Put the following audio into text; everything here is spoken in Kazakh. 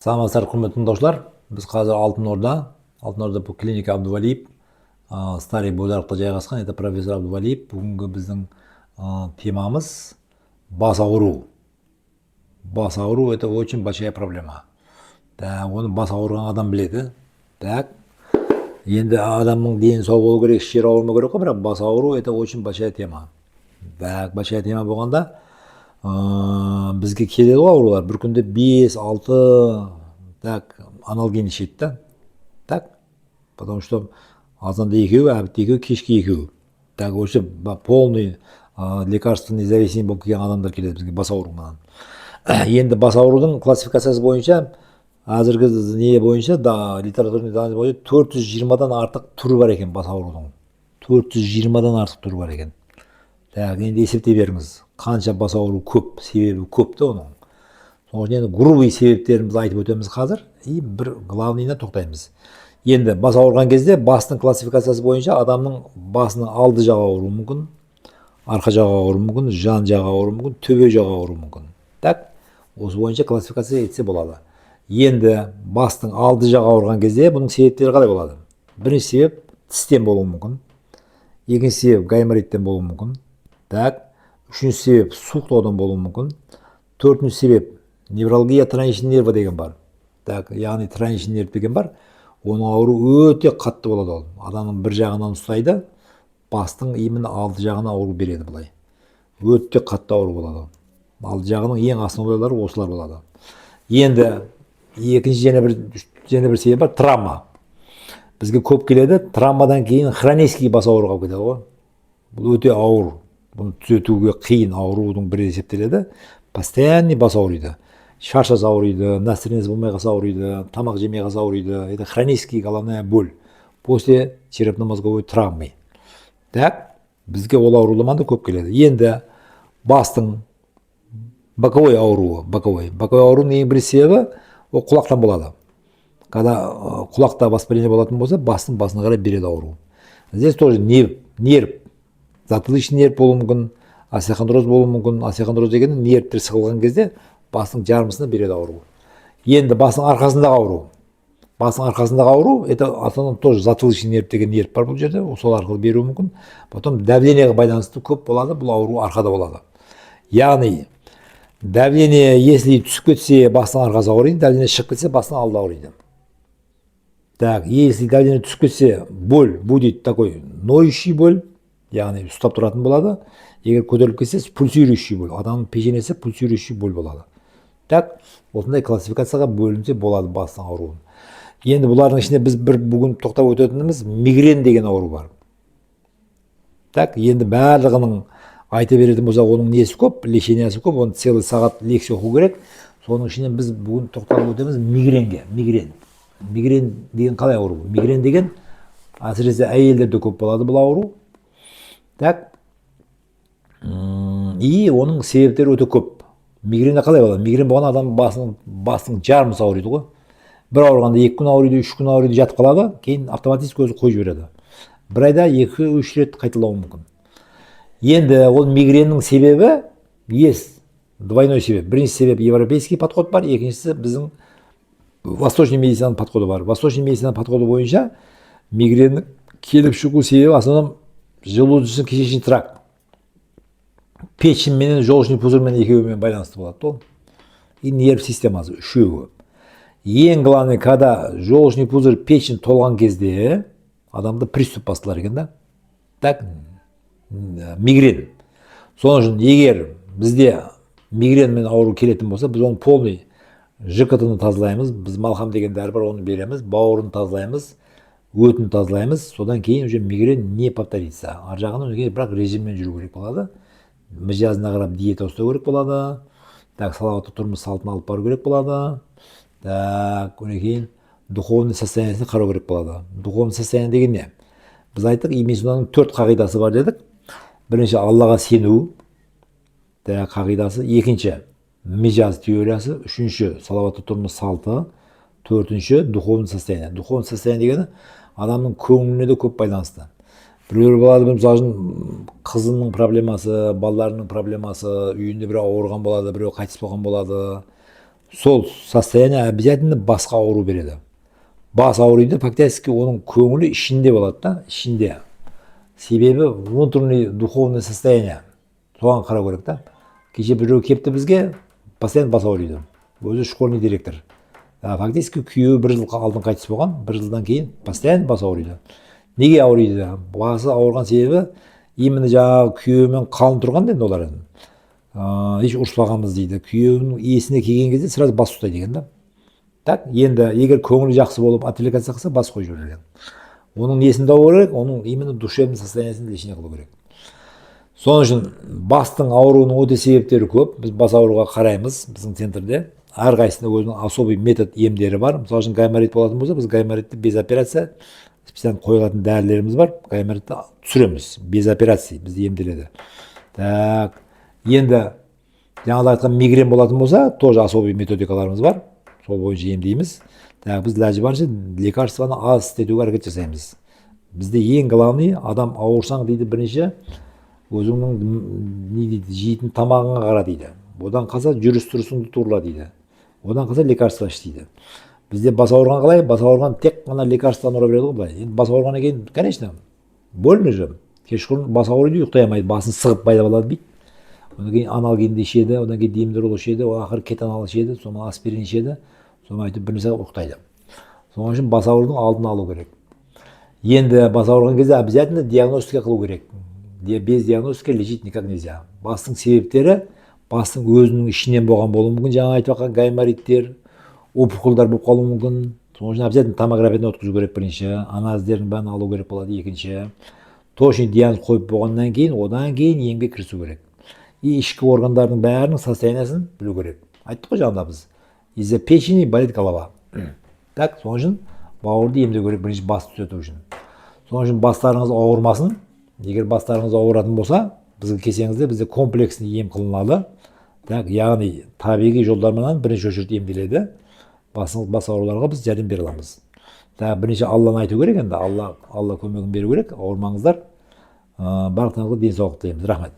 Саламатсыздар, құрметті тыңдаушылар. Біз қазір Алтын Орда бұл клиника Абдувалиев, старый Бойдақта жайғасқан. Это профессор Абдувалиев. Бүгінгі біздің темамыз бас ауыру. Бас ауыру – это очень большая проблема. Оны бас ауырған адам біледі. Енді адамның дені сау болу керек, жер ауырмау керек қой, бірақ бас ауыру – это очень большая тема. Большая тема болғанда бізге келеді ғой аурулар. Бір күнде 5-6 аналген ішеді да. Потому что азанда екеуі, әбітте екеуі, кешке екеуі. Осы полный лекарственный зависимый болып келген адамдар келеді бізге бас ауруынан. Енді бас аурудың классификациясы бойынша, әзіргі не бойынша, литературный данный бойынша 420-дан артық түрі бар екен бас аурудың. 420-дан артық түрі бар екен. Енді есептей беріңіз, қанша бас ауру көп, себебі көп та оның. Соңғы енді грубый себептерімізді айтып өтеміз қазір, и бір главныйына тоқтаймыз. Енді бас ауырған кезде бастың классификациясы бойынша адамның басының алды жағы ауыруы мүмкін, арқа жағы ауыруы мүмкін, жан жағы ауыруы мүмкін, төбе жағы ауыруы мүмкін. Осы бойынша классификация етсе болады. Енді бастың алды жағы ауырған кезде бұның себептері қалай болады? Бірінші себеп тістен болуы мүмкін, екінші себеп гаймориттен болуы мүмкін, үшінші себеп суықтаудан болуы мүмкін, төртінші себеп невралгия тройничный нерва деген бар. Яғни тройничный нерв деген бар. Оның ауру өте қатты болады ол. Адамның бір жағынан ұстайды, бастың именно алды жағына ауру береді былай. Өте қатты ауру болады. Алды жағының ең основалары осылар болады. Енді екінші және бір себеп бар, травма. Бізге көп келеді, травмадан кейін хронический бас ауруға кетеді ғой. Бұл өте ауыр. Бұны түзетуге қиын аурудың бірі есептеледі. Постоянный бас ауырайды. Шаршаса ауырайды, настроениесі болмай қалса ауырайды, тамақ жемей қалса ауырайды. Это хронический головная боль после черепно-мозговой травмы. Бізге ол ауруламанда көп келеді. Енді бастың боковой ауруы, боковой ауруының ең бір себебі ол құлақтан болады. Когда құлақта воспаление болатын болса, бастың басына қарай береді ауру. Здесь тоже нерв, затылычный нерв болуы мүмкін, остеохондроз болуы мүмкін. Остеохондроз деген нервтер сығылған кезде бастың жармысына береді ауру. Енді бастың арқасындағы ауру. Бастың арқасындағы ауру, это атынан тоже затылычный нерв деген нерв бар бұл жерде, сол арқылы беруі мүмкін. Потом давлениеге байланысты көп болады, бұл ауру арқада болады. Яғни давление, если түсіп кетсе, бастың арқасы ауырайды, давление шығып кетсе, бастың алды ауырайды. Если давление түсіп кетсе, боль будет такой ноющий боль, яғни ұстап тұратын болады. Егер көтеріліп кетсе, пульсирующий боль, адамның пешенесі пульсирующий боль болады. Осындай классификацияға бөлінсе болады бастың ауруын. Енді бұлардың ішінде біз бүгін тоқтап өтетініміз мигрен деген ауру бар. Енді барлығының айта беретін болса, оның несі көп, лечениясы көп, оны целый сағат лекция оқу керек. Соның ішінде біз бүгін тоқталып өтеміз мигренге. Мигрен деген қалай ауру? Мигрен деген әсіресе әйелдерде көп болады бұл ауру. И оның себептері өте көп. Мигренде қалай болады? Мигрен болған адам басының жармысы ауырайды ғой. Бір ауырғанда 2 күн ауырайды, 3 күн ауырайды, жатып қалады, кейін автоматически өзі қойып жібереді. Бір айда 2-3 рет қайталауы мүмкін. Енді ол мигреннің себебі двойной себеп. Бірінші себеп европейский подход бар, екіншісі біздің восточный медицинаның подходы бар. Восточный медицинаның подходы бойынша мигреннің келіп шығу себебі основном желудочно-кишечный тракт. Печень менен желчный пузырьмен екеуімен байланысты болады. И нерв системасы үшеуі. Ең главный, когда желчный пузырь, печень толған кезде адамда приступ басталар екен да. Мигрен. Соның үшін егер бізде мигренмен ауру келетін болса, біз оның полный ЖКТ-ны тазалаймыз, біз малхам деген дәрі бар, оны береміз, бауырын тазалаймыз, өтін тазалаймыз, содан кейін уже мигрен не повторится. Ар жағынан бірақ режиммен жүру керек болады. Міжазына қарап диета ұстау керек болады. Салауатты тұрмыс салтын алып бару керек болады. Одан кейін духовный состояниесін қарау керек болады. Духовный состояние деген не? Біз айттық, Ибн Синаның 4 қағидасы бар дедік. Бірінші Аллаға сену қағидасы, екінші мижаз теориясы, үшінші салауатты тұрмыс салты, төртінші духовный состояние. Духовный состояние дегені адамның көңіліне де көп байланысты. Біреулер болады, мысалы үшін қызының проблемасы, балаларының проблемасы, үйінде біреу ауырған болады, біреу қайтыс болған болады. сол состояние обязательно басқа ауру береді. Бас ауруды фактически оның көңілі ішінде болады да, ішінде. Себебі внутренний духовный состояние. Соған қарау керек та. Кеше біреу кепті бізге, постоянно бас ауырайды. Өзі школьный директор. Фактически күйеуі бір жыл алдын қайтыс болған, бір жылдан кейін постоянно бас ауырайды. Неге ауырайды? Басы ауырған себебі именно жаңағы күйеуімен қалын тұрған енді олар. Еш ұрыспағанбыз дейді. Күйеуінің есіне келген кезде сразу бас ұстайды деген да. Так, енді егер көңілі жақсы болып отвлекаться қылса, бас қойып жібереді. Оның несін тауып керек, оның именно душевный состояниесін лечение қылу керек. Соның үшін бастың ауруының өте себептері көп. Біз бас ауруға қараймыз біздің центрде. Әрқайсысында өзінің особый метод емдері бар. Мысалы үшін гайморит болатын болса, біз гайморитті без операция специально қойылатын дәрілеріміз бар. Гайморитті түсіреміз без операция, бізді емделеді. Так, енді жаңағыда айтқан мигрен болатын болса, тоже особый методикаларымыз бар. Сол бойынша емдейміз. Так, біз ләжі барынша лекарстваны аз істетуге әрекет жасаймыз. Бізде ең главный адам ауырсаң дейді бірінші өзіңнің не дейді, жейтін тамағыңа қара дейді. Одан қалса жүріс тұрысыңды турла дейді. Одан қалса лекарство іш дейді. Бізде бас ауырған қалай? Бас ауырған тек қана лекарстваны ұра береді ғой былай. Енді бас ауырғаннан кейін, конечно, больно же. Кешқұрын бас ауырады, ұйықтай алмайды, басын сығып пайда болады дейді. Одан кейін аналгинді ішеді, одан кейін демдірол ішеді, ақыры кетанал ішеді, соны аспирин ішеді, соны айтып бірнәрсе ұйықтайды. Соның үшін бас аурудың алдын алу керек. Енді бас ауырған кезде обязательно диагностика қылу керек. Без диагностики лечить никак нельзя. Бастың себептері бастың өзінің ішінен болған болуы мүмкін, жаңа айтып жатқан гаймориттер, опухольдар болып қалуы мүмкін. Соның үшін обязательно томографиядан өткізу керек бірінші, анализдерін бәрін алу керек болады екінші. Точный диагноз қойып болғаннан кейін, одан кейін емге кірісу керек. И ішкі органдардың бәрінің состояниесін білу керек. Айттық қой жаңында біз. Из-за печени болит голова. Так, соның үшін бауырды емдеу керек бірінші басты түзету үшін. Соның үшін бастарыңыз ауырмасын. Егер бастарыңыз ауыратын болса, бізге келсеңізде бізде комплексный ем қылынады. Так, яғни табиғи жолдармен бірінші очередь емделеді. Бас ауруларға біз жәрдем бере аламыз. Так, бірінші Алланы айту керек енді. Алла көмегін беру керек. Ауырмаңыздар. Барлықтарыңызға денсаулық тілейміз. Рахмет.